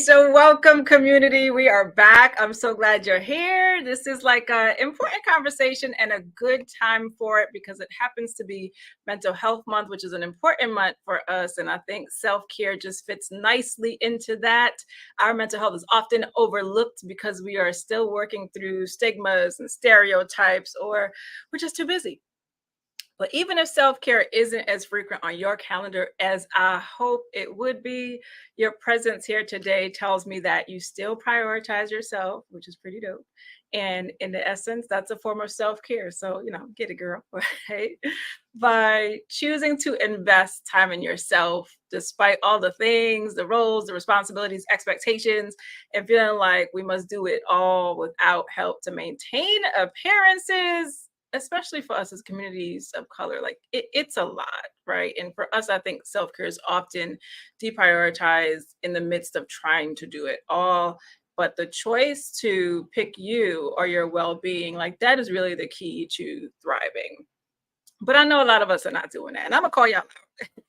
So welcome, community. We are back. I'm so glad you're here. This is like an important conversation and a good time for it because it happens to be Mental Health Month, which is an important month for us. And I think self-care just fits nicely into that. Our mental health is often overlooked because we are still working through stigmas and stereotypes, or we're just too busy. But even if self-care isn't as frequent on your calendar as I hope it would be, your presence here today tells me that you still prioritize yourself, which is pretty dope. And in the essence, that's a form of self-care. So, get it, girl, right? By choosing to invest time in yourself, despite all the things, the roles, the responsibilities, expectations, and feeling like we must do it all without help to maintain appearances, especially for us as communities of color, like it's a lot, right? And for us, I think self-care is often deprioritized in the midst of trying to do it all. But the choice to pick you or your well-being, like that is really the key to thriving. But I know a lot of us are not doing that. And I'm gonna call y'all out.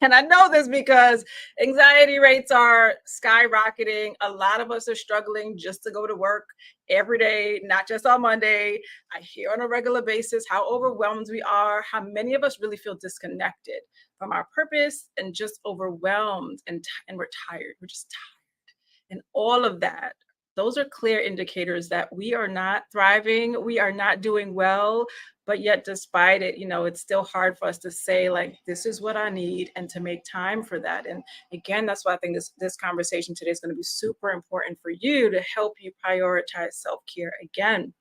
And I know this because anxiety rates are skyrocketing. A lot of us are struggling just to go to work every day, not just on Monday. I hear on a regular basis how overwhelmed we are, how many of us really feel disconnected from our purpose and just overwhelmed and we're tired. We're just tired. And all of that, those are clear indicators that we are not thriving, we are not doing well. But yet, despite it, it's still hard for us to say, like, this is what I need and to make time for that. And again, that's why I think this conversation today is going to be super important for you to help you prioritize self-care again.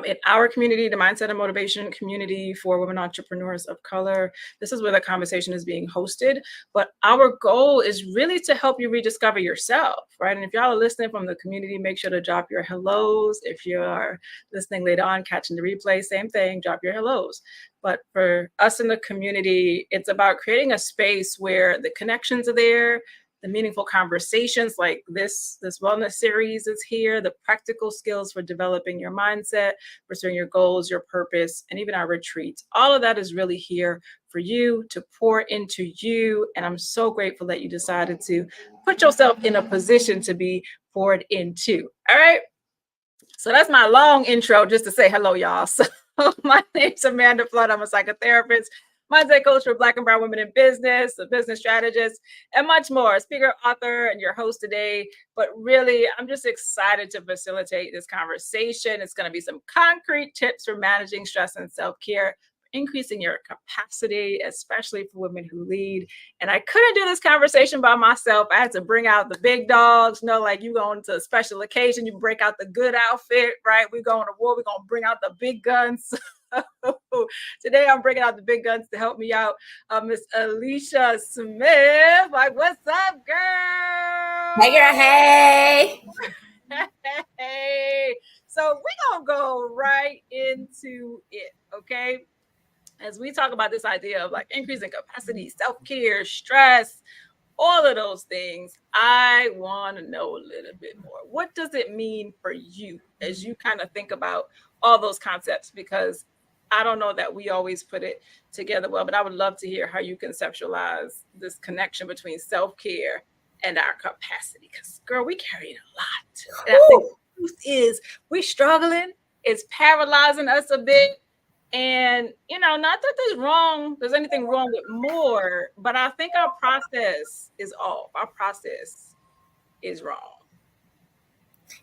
In our community, the Mindset and Motivation community for women entrepreneurs of color, this is where the conversation is being hosted. But our goal is really to help you rediscover yourself, right? And if y'all are listening from the community, make sure to drop your hellos. If you are listening later on, catching the replay, same thing, drop your hellos. But for us in the community, it's about creating a space where the connections are there, the meaningful conversations like this wellness series is here, the practical skills for developing your mindset, pursuing your goals, your purpose, and even our retreats. All of that is really here for you to pour into you. And I'm so grateful that you decided to put yourself in a position to be poured into. All right. So that's my long intro just to say hello, y'all. So my name's Amanda Flood. I'm a psychotherapist, mindset coach for Black and Brown women in business, a business strategist, and much more. Speaker, author, and your host today. But really, I'm just excited to facilitate this conversation. It's going to be some concrete tips for managing stress and self-care, increasing your capacity, especially for women who lead. And I couldn't do this conversation by myself. I had to bring out the big dogs. Like you going to a special occasion, you break out the good outfit, right? We going to war, we're going to bring out the big guns. Today I'm bringing out the big guns to help me out. Miss Alesha Smith. Like, what's up, girl? Hey, girl, hey. Hey. So we're going to go right into it, okay? As we talk about this idea of like increasing capacity, self-care, stress, all of those things, I want to know a little bit more. What does it mean for you as you kind of think about all those concepts? Because I don't know that we always put it together well, but I would love to hear how you conceptualize this connection between self-care and our capacity. Because, girl, we carry it a lot. And I think the truth is we're struggling. It's paralyzing us a bit. And, not that there's anything wrong with more, but I think our process is off. Our process is wrong.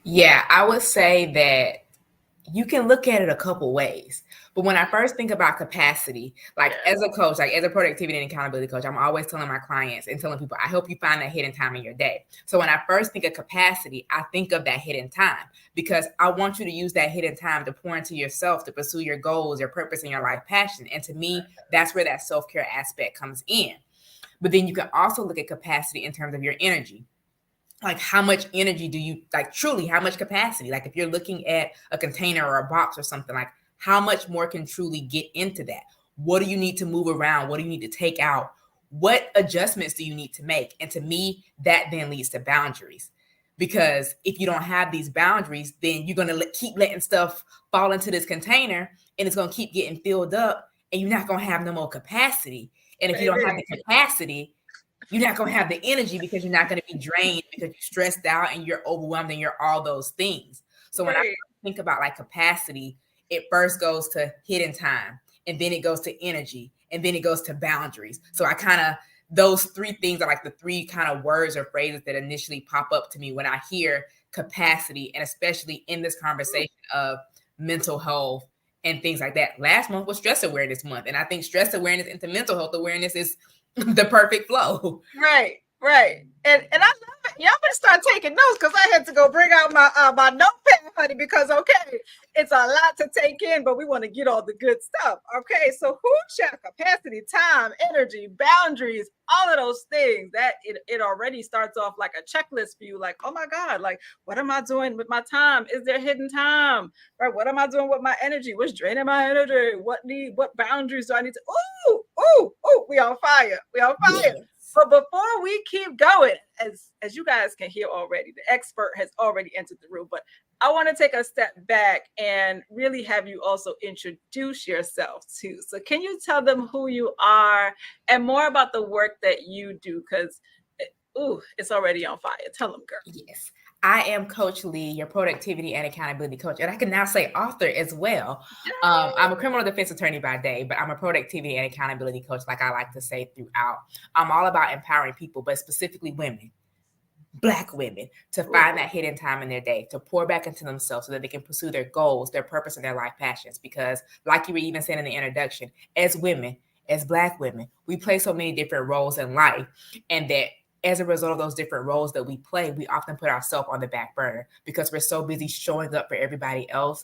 Yeah, I would say that you can look at it a couple ways. But when I first think about capacity, like as a coach, like as a productivity and accountability coach, I'm always telling my clients and telling people, I help you find that hidden time in your day. So when I first think of capacity, I think of that hidden time because I want you to use that hidden time to pour into yourself, to pursue your goals, your purpose, and your life passion. And to me, that's where that self-care aspect comes in. But then you can also look at capacity in terms of your energy. Like how much energy do you truly, how much capacity? Like if you're looking at a container or a box or something, like how much more can truly get into that? What do you need to move around? What do you need to take out? What adjustments do you need to make? And to me, that then leads to boundaries. Because if you don't have these boundaries, then you're going to keep letting stuff fall into this container and it's going to keep getting filled up and you're not going to have no more capacity. And if you don't have the capacity, You're not going to have the energy because you're not going to be drained because you're stressed out and you're overwhelmed and you're all those things. So when I think about like capacity, it first goes to hidden time, and then it goes to energy, and then it goes to boundaries. So I kind of, those three things are like the three kind of words or phrases that initially pop up to me when I hear capacity, and especially in this conversation of mental health and things like that. Last month was stress awareness month, and I think stress awareness into mental health awareness is the perfect flow. Right. And I love it. Y'all better start taking notes, because I had to go bring out my notepad, honey, because it's a lot to take in, but we want to get all the good stuff. Okay, so who check capacity, time, energy, boundaries, all of those things. That it already starts off like a checklist for you. Like, oh my God, like, what am I doing with my time? Is there hidden time? Right? What am I doing with my energy? What's draining my energy? What boundaries do I need to? Ooh, we on fire. Yes. But before we keep going, as you guys can hear already, the expert has already entered the room. But I want to take a step back and really have you also introduce yourself too. So can you tell them who you are and more about the work that you do? Because it's already on fire. Tell them, girl. Yes. I am Coach Lee, your productivity and accountability coach. And I can now say author as well. I'm a criminal defense attorney by day, but I'm a productivity and accountability coach, like I like to say throughout. I'm all about empowering people, but specifically women, Black women, to find that hidden time in their day, to pour back into themselves so that they can pursue their goals, their purpose, and their life passions. Because like you were even saying in the introduction, as women, as Black women, we play so many different roles in life, and that as a result of those different roles that we play, we often put ourselves on the back burner because we're so busy showing up for everybody else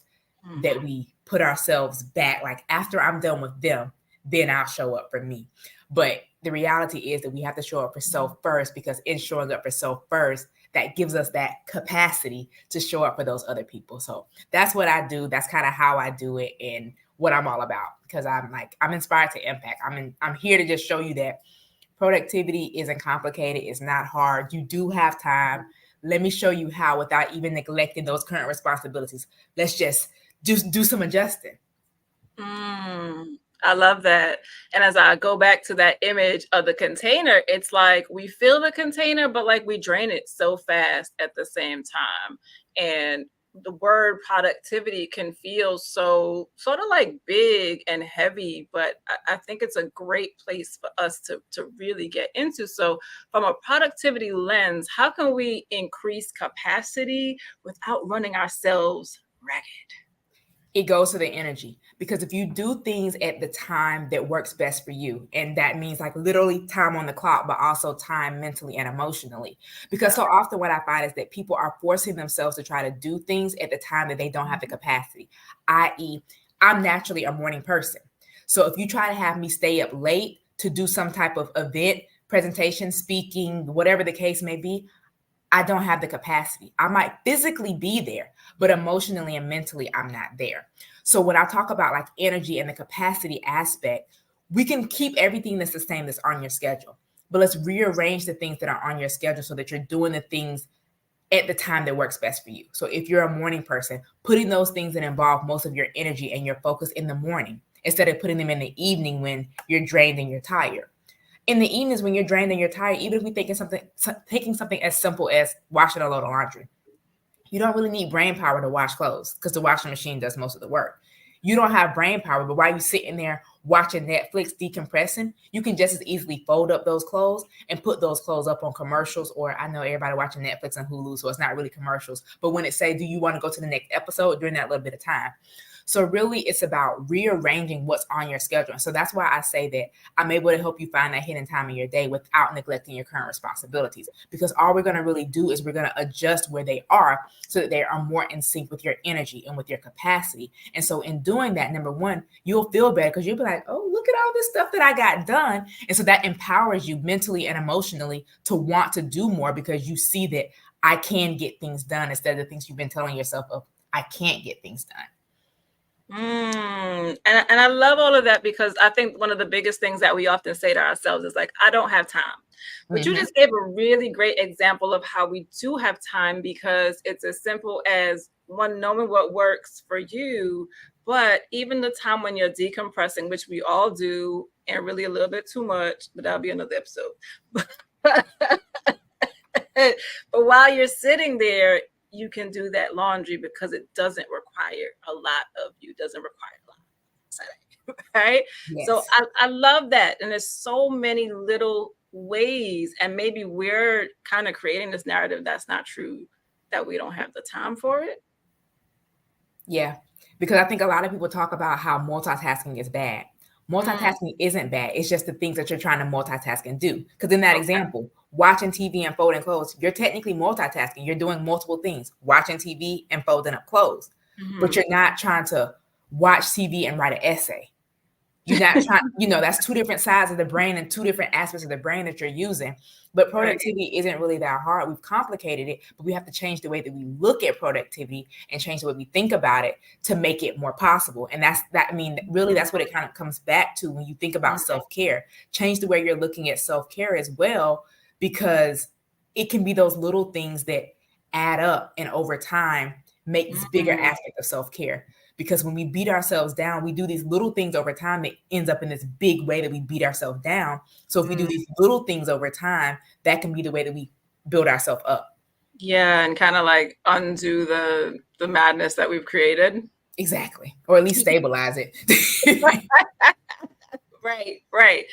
that we put ourselves back. Like, after I'm done with them, then I'll show up for me. But the reality is that we have to show up for self first, because in showing up for self first, that gives us that capacity to show up for those other people. So that's what I do. That's kind of how I do it and what I'm all about, because I'm inspired to impact. I'm here to just show you that productivity isn't complicated. It's not hard. You do have time. Let me show you how without even neglecting those current responsibilities. Let's just do some adjusting. I love that. And as I go back to that image of the container, it's like we fill the container, but like we drain it so fast at the same time. And the word productivity can feel so sort of like big and heavy, but I think it's a great place for us to really get into. So from a productivity lens, how can we increase capacity without running ourselves ragged? It goes to the energy, because if you do things at the time that works best for you, and that means like literally time on the clock, but also time mentally and emotionally, because so often what I find is that people are forcing themselves to try to do things at the time that they don't have the capacity, i.e., I'm naturally a morning person. So if you try to have me stay up late to do some type of event, presentation, speaking, whatever the case may be, I don't have the capacity. I might physically be there, but emotionally and mentally, I'm not there. So when I talk about like energy and the capacity aspect, we can keep everything that's the same that's on your schedule, but let's rearrange the things that are on your schedule so that you're doing the things at the time that works best for you. So if you're a morning person, putting those things that involve most of your energy and your focus in the morning, instead of putting them in the evening when you're drained and you're tired. In the evenings when you're drained and you're tired, even if we're taking something as simple as washing a load of laundry, you don't really need brain power to wash clothes, because the washing machine does most of the work. You don't have brain power, but while you're sitting there watching Netflix decompressing, you can just as easily fold up those clothes and put those clothes up on commercials. Or I know everybody watching Netflix and Hulu, so it's not really commercials, but when it say, do you want to go to the next episode, during that little bit of time. So really, it's about rearranging what's on your schedule. And so that's why I say that I'm able to help you find that hidden time in your day without neglecting your current responsibilities. Because all we're going to really do is we're going to adjust where they are so that they are more in sync with your energy and with your capacity. And so in doing that, number one, you'll feel better, because you'll be like, oh, look at all this stuff that I got done. And so that empowers you mentally and emotionally to want to do more, because you see that I can get things done, instead of the things you've been telling yourself of, I can't get things done. And I love all of that, because I think one of the biggest things that we often say to ourselves is like, I don't have time. But you just gave a really great example of how we do have time, because it's as simple as one, knowing what works for you, but even the time when you're decompressing, which we all do, and really a little bit too much, but that'll be another episode. But while you're sitting there, you can do that laundry because it doesn't require a lot of you, doesn't require a lot of setting, right? Yes. So I love that. And there's so many little ways, and maybe we're kind of creating this narrative that's not true, that we don't have the time for it. Yeah, because I think a lot of people talk about how multitasking is bad. Multitasking isn't bad. It's just the things that you're trying to multitask and do. Because in that example, watching TV and folding clothes, you're technically multitasking. You're doing multiple things, watching TV and folding up clothes. But you're not trying to watch TV and write an essay. You're not trying, that's two different sides of the brain and two different aspects of the brain that you're using. But productivity isn't really that hard. We've complicated it, but we have to change the way that we look at productivity and change the way we think about it to make it more possible. And really, that's what it kind of comes back to when you think about self-care. Change the way you're looking at self-care as well, because it can be those little things that add up and over time make this bigger aspect of self-care. Because when we beat ourselves down, we do these little things over time that ends up in this big way that we beat ourselves down. So if we do these little things over time, that can be the way that we build ourselves up. Yeah, and kind of like undo the madness that we've created. Exactly. Or at least stabilize it. Right.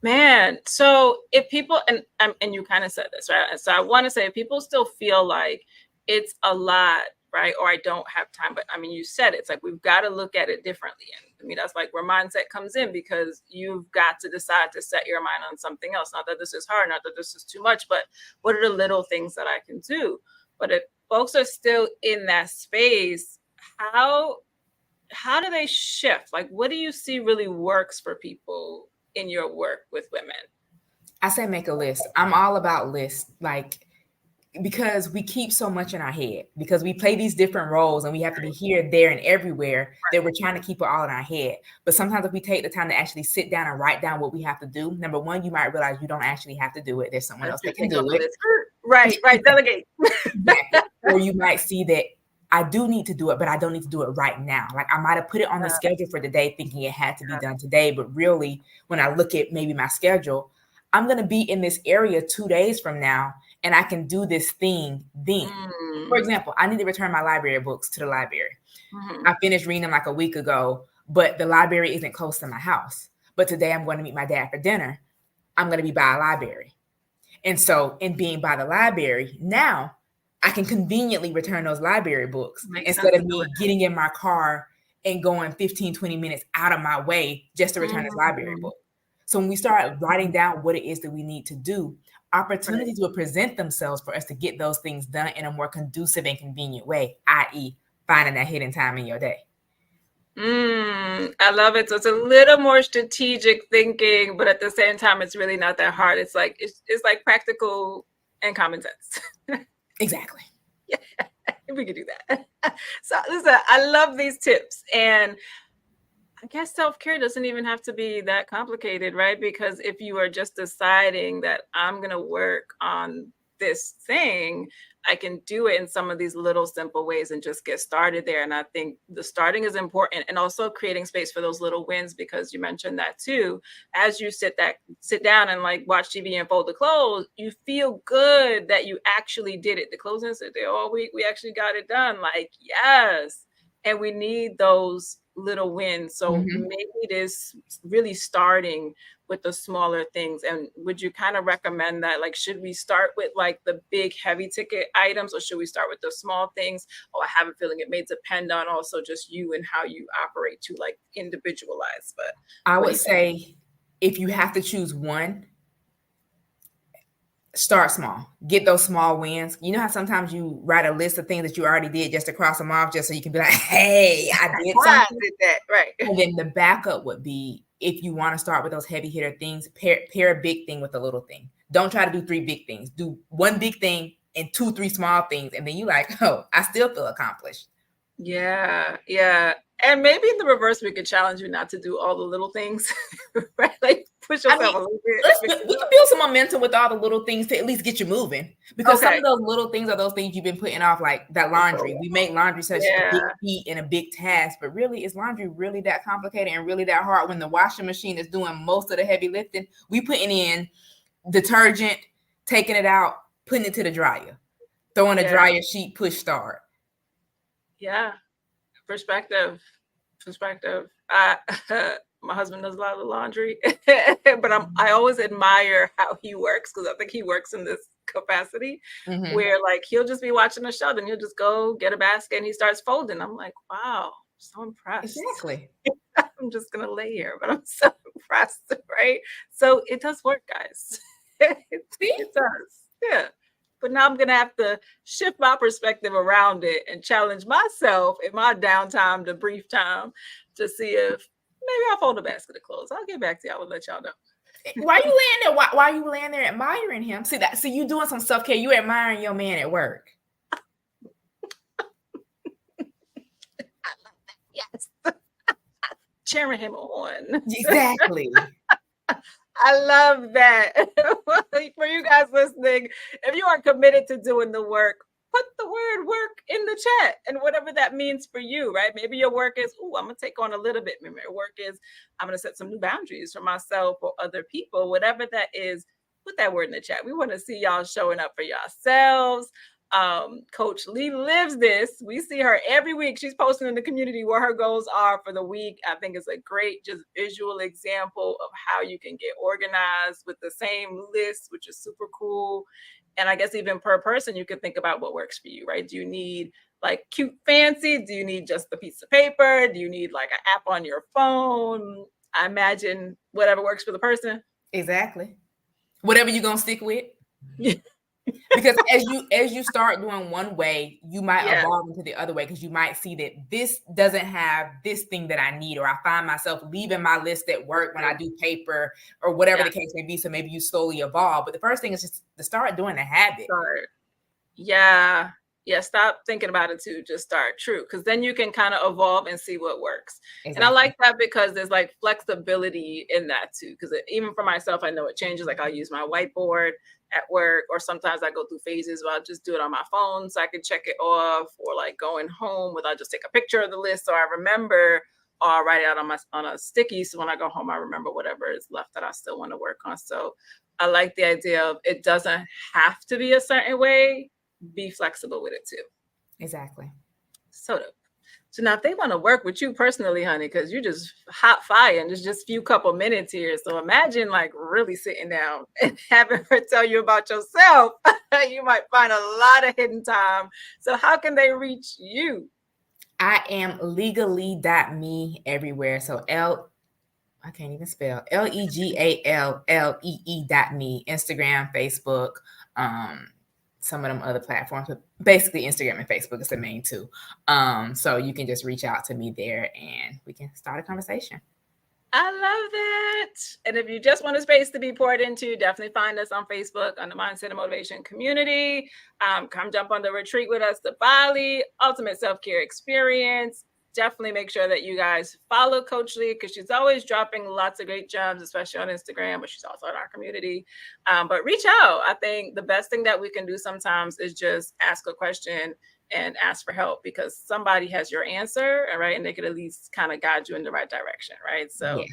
Man, so if people, and you kind of said this, right? So I want to say, if people still feel like it's a lot, right? Or I don't have time, but I mean, you said it's like, we've got to look at it differently. And I mean, that's like where mindset comes in, because you've got to decide to set your mind on something else. Not that this is hard, not that this is too much, but what are the little things that I can do? But if folks are still in that space, how do they shift? Like, what do you see really works for people in your work with women? I say make a list. I'm all about lists. Like, because we keep so much in our head, because we play these different roles and we have to be here, there, and everywhere, that we're trying to keep it all in our head. But sometimes if we take the time to actually sit down and write down what we have to do, number one, you might realize you don't actually have to do it. There's someone else that can do it. Right. Delegate. Exactly. Or you might see that I do need to do it, but I don't need to do it right now. Like, I might have put it on the schedule for the day thinking it had to be done today. But really, when I look at maybe my schedule, I'm going to be in this area 2 days from now, and I can do this thing then. For example, I need to return my library books to the library. I finished reading them like a week ago, but the library isn't close to my house. But today I'm going to meet my dad for dinner. I'm going to be by a library. And so in being by the library, now I can conveniently return those library books instead of me getting in my car and going 15, 20 minutes out of my way just to return this library book. So when we start writing down what it is that we need to do, opportunities will present themselves for us to get those things done in a more conducive and convenient way, i.e. finding that hidden time in your day. I love it. So it's a little more strategic thinking, but at the same time, it's really not that hard. It's like practical and common sense. Exactly. Yeah, we could do that. So listen, I love these tips. And I guess self-care doesn't even have to be that complicated, right? Because if you are just deciding that I'm going to work on this thing, I can do it in some of these little simple ways and just get started there. And I think the starting is important, and also creating space for those little wins, because you mentioned that too. As you sit down and like watch TV and fold the clothes, you feel good that you actually did it. The clothes didn't sit there all week. We actually got it done. Like, yes. And we need those little wins. So maybe it is really starting with the smaller things. And would you kind of recommend that? Like, should we start with like the big heavy ticket items, or should we start with the small things? Oh, I have a feeling it may depend on also just you and how you operate to like individualize. But I would say if you have to choose one, start small. Get those small wins. You know how sometimes you write a list of things that you already did just to cross them off, just so you can be like, hey, I did something. I did that, right. And then the backup would be, if you want to start with those heavy hitter things, pair a big thing with a little thing. Don't try to do 3 big things. Do 1 big thing and 2, 3 small things. And then you like, oh, I still feel accomplished. Yeah. And maybe in the reverse, we could challenge you not to do all the little things, right? Like push yourself a little bit. We can build some momentum with all the little things to at least get you moving. Because some of those little things are those things you've been putting off, like that laundry. We make laundry such a big feat and a big task, but really, is laundry really that complicated and really that hard when the washing machine is doing most of the heavy lifting? We putting in detergent, taking it out, putting it to the dryer, throwing a dryer sheet, push start. Yeah. Perspective. My husband does a lot of the laundry, but I always admire how he works, because I think he works in this capacity where like he'll just be watching a show, then he'll just go get a basket and he starts folding. I'm like, wow, so impressed. Exactly. I'm just gonna lay here, but I'm so impressed, right? So it does work, guys. It does. Yeah. But now I'm going to have to shift my perspective around it and challenge myself in my downtime, the brief time, to see if maybe I'll fold a basket of clothes. I'll get back to y'all and let y'all know. Why are you laying there? Why are you laying there admiring him? See you doing some self-care. You admiring your man at work. Yes. Cheering him on. Exactly. I love that. For you guys listening, if you are committed to doing the work, put the word work in the chat, and whatever that means for you, right? Maybe your work is, I'm going to take on a little bit. Maybe your work is, I'm going to set some new boundaries for myself or other people. Whatever that is, put that word in the chat. We want to see y'all showing up for yourselves. Coach Lee lives this. We see her every week. She's posting in the community what her goals are for the week. I think it's a great just visual example of how you can get organized with the same list, which is super cool. And I guess even per person, you can think about what works for you, right? Do you need like cute fancy? Do you need just a piece of paper? Do you need like an app on your phone? I imagine whatever works for the person. Exactly. Whatever you're going to stick with. Because as you start doing one way, you might evolve into the other way, because you might see that this doesn't have this thing that I need, or I find myself leaving my list at work when I do paper or whatever the case may be. So maybe you slowly evolve. But the first thing is just to start doing the habit. Yeah. Stop thinking about it too. Just start. True. Because then you can kind of evolve and see what works. Exactly. And I like that because there's like flexibility in that too. Because even for myself, I know it changes. Like I'll use my whiteboard at work, or sometimes I go through phases where I'll just do it on my phone so I can check it off, or like going home I'll just take a picture of the list so I remember, or I'll write it out on a sticky. So when I go home, I remember whatever is left that I still want to work on. So I like the idea of it doesn't have to be a certain way. Be flexible with it too. Exactly. So now if they want to work with you personally, honey, because you're just hot fire and there's just a few couple minutes here. So imagine like really sitting down and having her tell you about yourself. You might find a lot of hidden time. So how can they reach you? I am legally.me everywhere. So I can't even spell, LEGALLEE.me, Instagram, Facebook, some of them other platforms, but basically Instagram and Facebook is the main two. So you can just reach out to me there and we can start a conversation. I love that. And if you just want a space to be poured into, definitely find us on Facebook on the Mindset and Motivation community. Come jump on the retreat with us to Bali, Ultimate Self-Care Experience. Definitely make sure that you guys follow Coach Lee, because she's always dropping lots of great gems, especially on Instagram, but she's also in our community. But reach out. I think the best thing that we can do sometimes is just ask a question and ask for help, because somebody has your answer, right? And they could at least kind of guide you in the right direction, right? So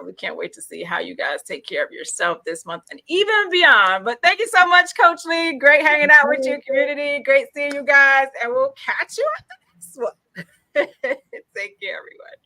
we can't wait to see how you guys take care of yourself this month and even beyond. But thank you so much, Coach Lee. Great hanging out with you, community. Great seeing you guys. And we'll catch you at the next one. Take care, everyone.